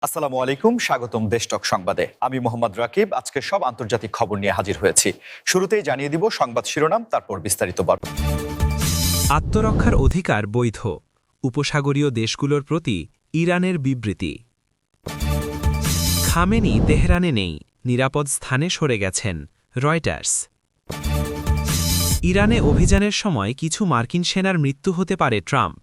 আসসালামু আলাইকুম, স্বাগতম দেশটক সংবাদে। আমি মোহাম্মদ রাকিব। আজকে সব আন্তর্জাতিক খবর নিয়ে হাজির হয়েছি। শুরুতেই জানিয়ে দিব সংবাদ শিরোনাম, তারপর বিস্তারিত বর্ণনা। আত্মরক্ষার অধিকার বৈধ, উপসাগরীয় দেশগুলোর প্রতি ইরানের বিবৃতি। খামেনি তেহরানে নেই, নিরাপদ স্থানে সরে গেছেন, রয়টার্স। ইরানে অভিযানের সময় কিছু মার্কিন সেনার মৃত্যু হতে পারে, ট্রাম্প।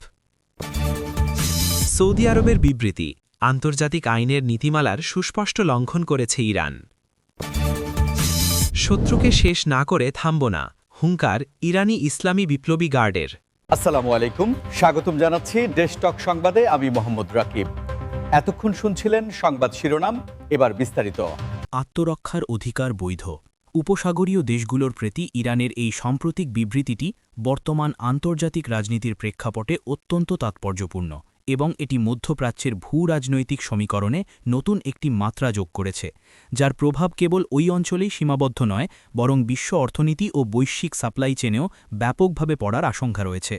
সৌদি আরবের বিবৃতি, আন্তর্জাতিক আইনের নীতিমালার সুস্পষ্ট লঙ্ঘন করেছে ইরান। শত্রুকে শেষ না করে থামব না, হুঙ্কার ইরানি ইসলামী বিপ্লবী গার্ডের। আসসালামু আলাইকুম, স্বাগতম জানাচ্ছি দেশটক সংবাদে। আমি মোহাম্মদ রাকিব। এতক্ষণ শুনছিলেন সংবাদ শিরোনাম, এবার বিস্তারিত। আত্মরক্ষার অধিকার বৈধ, উপসাগরীয় দেশগুলোর প্রতি ইরানের এই সাম্প্রতিক বিবৃতিটি বর্তমান আন্তর্জাতিক রাজনীতির প্রেক্ষাপটে অত্যন্ত তাৎপর্যপূর্ণ এবং এটি মধ্যপ্রাচ্যের ভূ-রাজনৈতিক সমীকরণে নতুন একটি মাত্রা যোগ করেছে, যার প্রভাব কেবল ওই অঞ্চলেই সীমাবদ্ধ নয়, বরং বিশ্ব অর্থনীতি ও বৈশ্বিক সাপ্লাই চেনেও ব্যাপকভাবে পড়ার আশঙ্কা রয়েছে।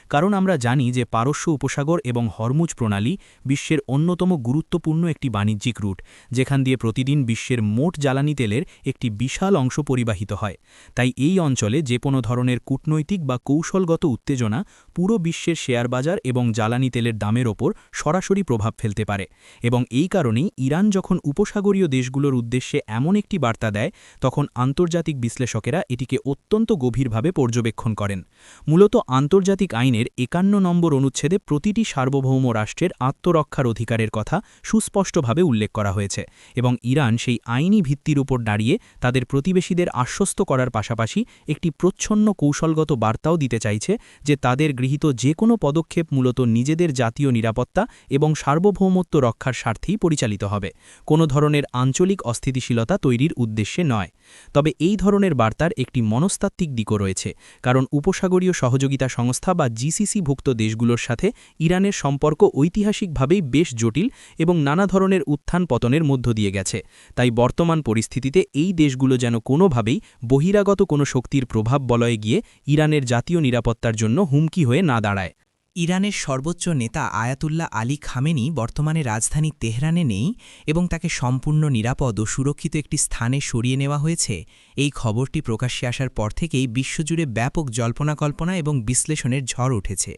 কারণ আমরা জানি যে পারস্য উপসাগর এবং হরমুজ প্রণালী বিশ্বের অন্যতম গুরুত্বপূর্ণ একটি বাণিজ্যিক রুট, যেখান দিয়ে প্রতিদিন বিশ্বের মোট জ্বালানি তেলের একটি বিশাল অংশ পরিবাহিত হয়। তাই এই অঞ্চলে যে কোনো ধরনের কূটনৈতিক বা কৌশলগত উত্তেজনা পুরো বিশ্বের শেয়ার বাজার এবং জ্বালানি তেলের দামের ওপর সরাসরি প্রভাব ফেলতে পারে। এবং এই কারণেই ইরান যখন উপসাগরীয় দেশগুলোর উদ্দেশ্যে এমন একটি বার্তা দেয়, তখন আন্তর্জাতিক বিশ্লেষকেরা এটিকে অত্যন্ত গভীরভাবে পর্যবেক্ষণ করেন। মূলত আন্তর্জাতিক আইনের ৫১ নম্বর অনুচ্ছেদে প্রতিটি সার্বভৌম রাষ্ট্রের আত্মরক্ষার অধিকারের কথা সুস্পষ্টভাবে উল্লেখ করা হয়েছে, এবং ইরান সেই আইনি ভিত্তির উপর দাঁড়িয়ে তাদের প্রতিবেশীদের আশ্বস্ত করার পাশাপাশি একটি প্রচ্ছন্ন কৌশলগত বার্তাও দিতে চাইছে যে তাদের গৃহীত যে কোনো পদক্ষেপ মূলত নিজেদের জাতীয় নিরাপত্তা এবং সার্বভৌমত্ব রক্ষার স্বার্থেই পরিচালিত হবে, কোনো ধরনের আঞ্চলিক অস্থিতিশীলতা তৈরির উদ্দেশ্যে নয়। তবে এই ধরনের বার্তার একটি মনস্তাত্ত্বিক দিকও রয়েছে, কারণ উপসাগরীয় সহযোগিতা সংস্থা বা জিসিসি-ভুক্ত দেশগুলোর সাথে ইরানের সম্পর্ক ঐতিহাসিকভাবেই বেশ জটিল এবং নানা ধরনের উত্থান পতনের মধ্য দিয়ে গেছে। তাই বর্তমান পরিস্থিতিতে এই দেশগুলো যেন কোনোভাবেই বহিরাগত কোনো শক্তির প্রভাব বলয়ে গিয়ে ইরানের জাতীয় নিরাপত্তার জন্য হুমকি হয়ে না দাঁড়ায়। ইরানের সর্বোচ্চ নেতা আয়াতুল্লাহ আলী খামেনি বর্তমানে রাজধানী তেহরানে নেই এবং তাকে সম্পূর্ণ নিরাপদ ও সুরক্ষিত একটি স্থানে সরিয়ে নেওয়া হয়েছে। এই খবরটি প্রকাশ্যে আসার পর থেকেই বিশ্বজুড়ে ব্যাপক জল্পনা-কল্পনা এবং বিশ্লেষণের ঝড় উঠেছে।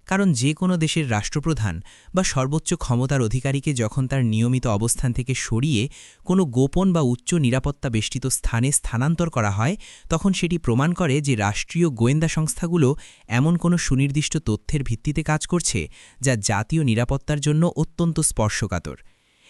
কারণ যে কোনো দেশের রাষ্ট্রপ্রধান বা সর্বোচ্চ ক্ষমতার অধিকারীকে যখন তার নিয়মিত অবস্থান থেকে সরিয়ে কোনো গোপন বা উচ্চ নিরাপত্তা বেষ্টিত স্থানে স্থানান্তর করা হয়, তখন সেটি প্রমাণ করে যে রাষ্ট্রীয় গোয়েন্দা সংস্থাগুলো এমন কোনো সুনির্দিষ্ট তথ্যের ভিত্তিতে কাজ করছে যা জাতীয় নিরাপত্তার জন্য অত্যন্ত স্পর্শকাতর।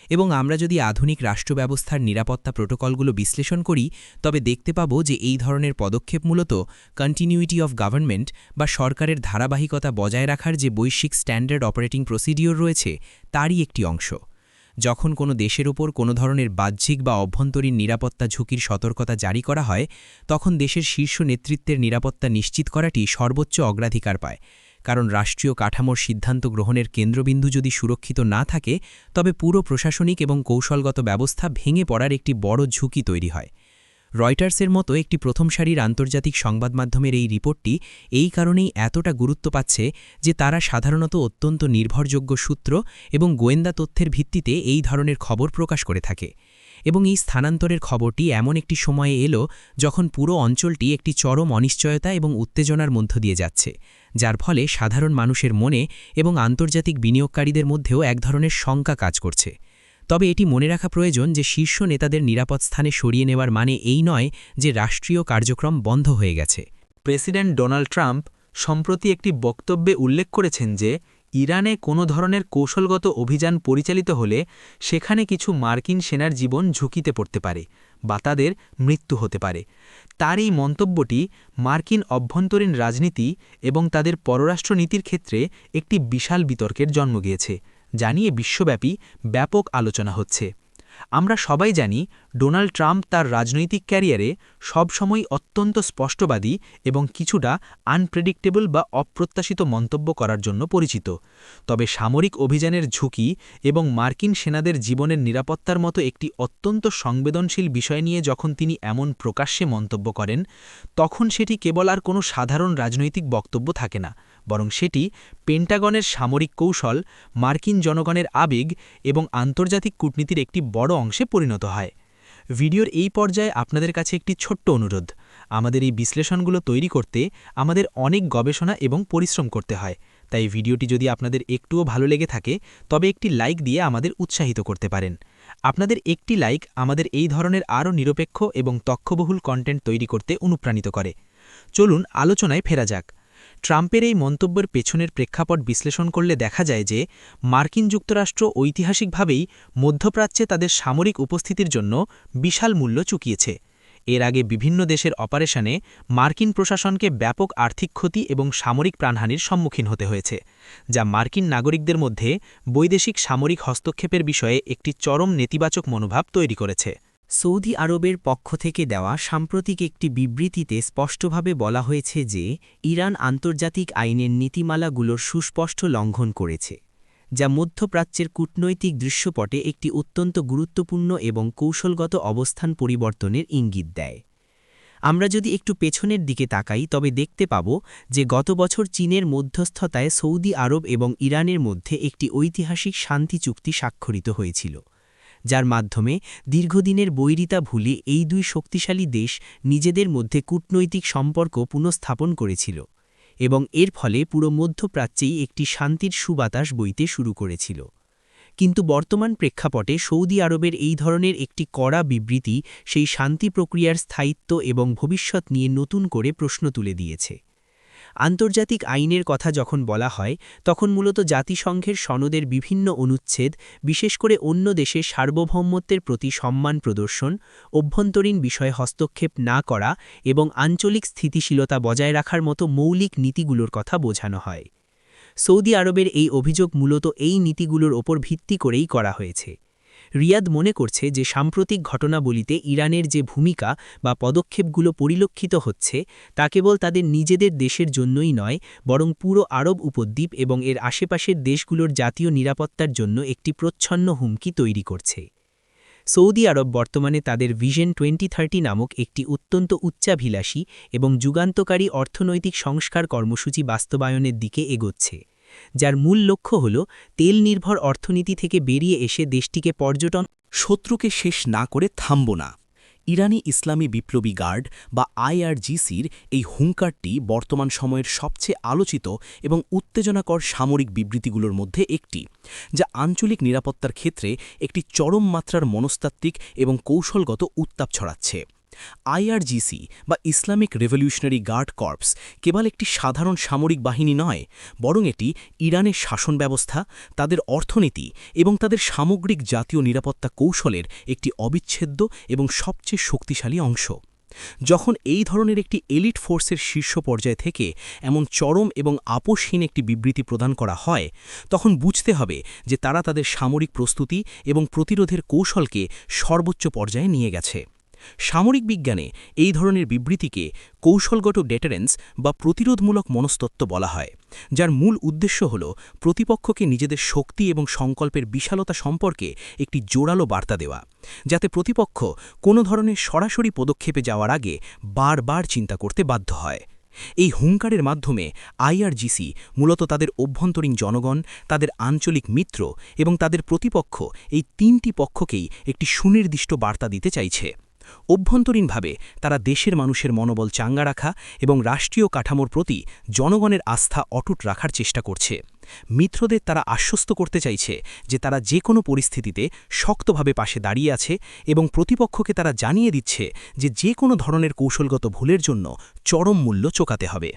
এবং আমরা যদি আধুনিক রাষ্ট্রব্যবস্থার নিরাপত্তা প্রোটোকলগুলো বিশ্লেষণ করি, তবে দেখতে পাব যে এই ধরনের পদক্ষেপ মূলত কন্টিনিউইটি অফ গভর্নমেন্ট বা সরকারের ধারাবাহিকতা বজায় রাখার যে বৈশ্বিক স্ট্যান্ডার্ড অপারেটিং প্রসিডিওর রয়েছে তারই একটি অংশ। যখন কোনো দেশের উপর কোনো ধরনের বাহ্যিক বা অভ্যন্তরীণ নিরাপত্তা ঝুঁকির সতর্কতা জারি করা হয়, তখন দেশের শীর্ষ নেতৃত্বের নিরাপত্তা নিশ্চিত করাটি সর্বোচ্চ অগ্রাধিকার পায়। কারণ রাষ্ট্রীয় কাঠামোর সিদ্ধান্ত গ্রহণের কেন্দ্রবিন্দু যদি সুরক্ষিত না থাকে, তবে পুরো প্রশাসনিক এবং কৌশলগত ব্যবস্থা ভেঙে পড়ার একটি বড় ঝুঁকি তৈরি হয়। রয়টার্সের মতো একটি প্রথম সারির আন্তর্জাতিক সংবাদ মাধ্যমের এই রিপোর্টটি এই কারণেই এতটা গুরুত্ব পাচ্ছে যে তারা সাধারণত অত্যন্ত নির্ভরযোগ্য সূত্র এবং গোয়েন্দা তথ্যের ভিত্তিতে এই ধরনের খবর প্রকাশ করে থাকে। এবং এই স্থানান্তরের খবরটি এমন একটি সময়ে এলো যখন পুরো অঞ্চলটি একটি চরম অনিশ্চয়তা এবং উত্তেজনার মধ্য দিয়ে যাচ্ছে, যার ফলে সাধারণ মানুষের মনে এবং আন্তর্জাতিক বিনিয়োগকারীদের মধ্যেও এক ধরনের শঙ্কা কাজ করছে। তবে এটি মনে রাখা প্রয়োজন যে শীর্ষ নেতাদের নিরাপদ স্থানে সরিয়ে নেওয়ার মানে এই নয় যে রাষ্ট্রীয় কার্যক্রম বন্ধ হয়ে গেছে। প্রেসিডেন্ট ডোনাল্ড ট্রাম্প সম্প্রতি একটি বক্তব্যে উল্লেখ করেছেন যে ইরানে কোনো ধরনের কৌশলগত অভিযান পরিচালিত হলে সেখানে কিছু মার্কিন সেনার জীবন ঝুঁকিতে পড়তে পারে বা তাদের মৃত্যু হতে পারে। তার এই মন্তব্যটি মার্কিন অভ্যন্তরীণ রাজনীতি এবং তাদের পররাষ্ট্রনীতির ক্ষেত্রে একটি বিশাল বিতর্কের জন্ম দিয়েছে, যা নিয়ে বিশ্বব্যাপী ব্যাপক আলোচনা হচ্ছে। আমরা সবাই জানি ডোনাল্ড ট্রাম্প তার রাজনৈতিক ক্যারিয়ারে সবসময় অত্যন্ত স্পষ্টবাদী এবং কিছুটা আনপ্রেডিক্টেবল বা অপ্রত্যাশিত মন্তব্য করার জন্য পরিচিত। তবে সামরিক অভিযানের ঝুঁকি এবং মার্কিন সেনাদের জীবনের নিরাপত্তার মতো একটি অত্যন্ত সংবেদনশীল বিষয় নিয়ে যখন তিনি এমন প্রকাশ্যে মন্তব্য করেন, তখন সেটি কেবল আর কোনো সাধারণ রাজনৈতিক বক্তব্য থাকে না, বরং সেটি পেন্টাগনের সামরিক কৌশল, মার্কিন জনগণের আবেগ এবং আন্তর্জাতিক কূটনীতির একটি বড় অংশে পরিণত হয়। ভিডিওর এই পর্যায়ে আপনাদের কাছে একটি ছোট্ট অনুরোধ। আমাদের এই বিশ্লেষণগুলো তৈরি করতে আমাদের অনেক গবেষণা এবং পরিশ্রম করতে হয়, তাই ভিডিওটি যদি আপনাদের একটুও ভালো লেগে থাকে তবে একটি লাইক দিয়ে আমাদের উৎসাহিত করতে পারেন। আপনাদের একটি লাইক আমাদের এই ধরনের আরও নিরপেক্ষ এবং তথ্যবহুল কন্টেন্ট তৈরি করতে অনুপ্রাণিত করে। চলুন আলোচনায় ফেরা যাক। ট্রাম্পের এই মন্তব্যের পেছনের প্রেক্ষাপট বিশ্লেষণ করলে দেখা যায় যে মার্কিন যুক্তরাষ্ট্র ঐতিহাসিকভাবেই মধ্যপ্রাচ্যে তাদের সামরিক উপস্থিতির জন্য বিশাল মূল্য চুকিয়েছে। এর আগে বিভিন্ন দেশের অপারেশনে মার্কিন প্রশাসনকে ব্যাপক আর্থিক ক্ষতি এবং সামরিক প্রাণহানির সম্মুখীন হতে হয়েছে, যা মার্কিন নাগরিকদের মধ্যে বৈদেশিক সামরিক হস্তক্ষেপের বিষয়ে একটি চরম নেতিবাচক মনোভাব তৈরি করেছে। সৌদি আরবের পক্ষ থেকে দেওয়া সাম্প্রতিক একটি বিবৃতিতে স্পষ্টভাবে বলা হয়েছে যে ইরান আন্তর্জাতিক আইনের নীতিমালাগুলোর সুস্পষ্ট লঙ্ঘন করেছে, যা মধ্যপ্রাচ্যের কূটনৈতিক দৃশ্যপটে একটি অত্যন্ত গুরুত্বপূর্ণ এবং কৌশলগত অবস্থান পরিবর্তনের ইঙ্গিত দেয়। আমরা যদি একটু পেছনের দিকে তাকাই তবে দেখতে পাব যে গত বছর চীনের মধ্যস্থতায় সৌদি আরব এবং ইরানের মধ্যে একটি ঐতিহাসিক শান্তি চুক্তি স্বাক্ষরিত হয়েছিল, যার মাধ্যমে দীর্ঘদিনের বৈরিতা ভুলে এই দুই শক্তিশালী দেশ নিজেদের মধ্যে কূটনৈতিক সম্পর্ক পুনঃস্থাপন করেছিল এবং এর ফলে পুরো মধ্যপ্রাচ্যেই একটি শান্তির সুবাতাস বইতে শুরু করেছিল। কিন্তু বর্তমান প্রেক্ষাপটে সৌদি আরবের এই ধরনের একটি কড়া বিবৃতি সেই শান্তি প্রক্রিয়ার স্থায়িত্ব এবং ভবিষ্যৎ নিয়ে নতুন করে প্রশ্ন তুলে দিয়েছে। আন্তর্জাতিক আইনের কথা যখন বলা হয় তখন মূলত জাতিসংঘের সনদের বিভিন্ন অনুচ্ছেদ, বিশেষ করে অন্য দেশের সার্বভৌমত্বের প্রতি সম্মান প্রদর্শন, অভ্যন্তরীণ বিষয়ে হস্তক্ষেপ না করা এবং আঞ্চলিক স্থিতিশীলতা বজায় রাখার মতো মৌলিক নীতিগুলোর কথা বোঝানো হয়। সৌদি আরবের এই অভিযোগ মূলত এই নীতিগুলোর ওপর ভিত্তি করেই করা হয়েছে। রিয়াদ মনে করছে যে সাম্প্রতিক ঘটনাবলিতে ইরানের যে ভূমিকা বা পদক্ষেপগুলো পরিলক্ষিত হচ্ছে তা কেবল তাদের নিজেদের দেশের জন্যই নয়, বরং পুরো আরব উপদ্বীপ এবং এর আশেপাশের দেশগুলোর জাতীয় নিরাপত্তার জন্য একটি প্রচ্ছন্ন হুমকি তৈরি করছে। সৌদি আরব বর্তমানে তাদের ভিশন 2030 নামক একটি অত্যন্ত উচ্চাভিলাষী এবং যুগান্তকারী অর্থনৈতিক সংস্কার কর্মসূচি বাস্তবায়নের দিকে এগোচ্ছে, যার মূল লক্ষ্য হল তেল নির্ভর অর্থনীতি থেকে বেরিয়ে এসে দেশটিকে পর্যটন। শত্রুকে শেষ না করে থামব না। ইরানি ইসলামী বিপ্লবী গার্ড বা IRGCর এই হুঙ্কারটি বর্তমান সময়ের সবচেয়ে আলোচিত এবং উত্তেজনাকর সামরিক বিবৃতিগুলোর মধ্যে একটি, যা আঞ্চলিক নিরাপত্তার ক্ষেত্রে একটি চরম মাত্রার মনস্তাত্ত্বিক এবং কৌশলগত উত্তাপ ছড়াচ্ছে। IRGC বা ইসলামিক রেভলিউশনারি গার্ড কর্পস কেবল একটি সাধারণ সামরিক বাহিনী নয়, বরং এটি ইরানের শাসন ব্যবস্থা, তাদের অর্থনীতি এবং তাদের সামগ্রিক জাতীয় নিরাপত্তা কৌশলের একটি অবিচ্ছেদ্য এবং সবচেয়ে শক্তিশালী অংশ। যখন এই ধরনের একটি এলিট ফোর্সের শীর্ষ পর্যায় থেকে এমন চরম এবং আপোষহীন একটি বিবৃতি প্রদান করা হয়, তখন বুঝতে হবে যে তারা তাদের সামরিক প্রস্তুতি এবং প্রতিরোধের কৌশলকে সর্বোচ্চ পর্যায়ে নিয়ে গেছে। সামরিক বিজ্ঞানে এই ধরনের বিবৃতিকে কৌশলগত ডেটারেন্স বা প্রতিরোধমূলক মনস্তত্ত্ব বলা হয়, যার মূল উদ্দেশ্য হল প্রতিপক্ষকে নিজেদের শক্তি এবং সংকল্পের বিশালতা সম্পর্কে একটি জোরালো বার্তা দেওয়া, যাতে প্রতিপক্ষ কোনো ধরনের সরাসরি পদক্ষেপে যাওয়ার আগে বারবার চিন্তা করতে বাধ্য হয়। এই হুঙ্কারের মাধ্যমে IRGC মূলত তাদের অভ্যন্তরীণ জনগণ, তাদের আঞ্চলিক মিত্র এবং তাদের প্রতিপক্ষ এই তিনটি পক্ষকেই একটি সুনির্দিষ্ট বার্তা দিতে চাইছে। অভ্যন্তরীণভাবে তারা দেশের মানুষের মনোবল চাঙ্গা রাখা এবং রাষ্ট্রীয় কাঠামোর প্রতি জনগণের আস্থা অটুট রাখার চেষ্টা করছে। মিত্রদের তারা আশ্বস্ত করতে চাইছে যে তারা যে কোনো পরিস্থিতিতে শক্তভাবে পাশে দাঁড়িয়ে আছে এবং প্রতিপক্ষকে তারা জানিয়ে দিচ্ছে যে যে কোনো ধরনের কৌশলগত ভুলের জন্য চরম মূল্য চোকাতে হবে।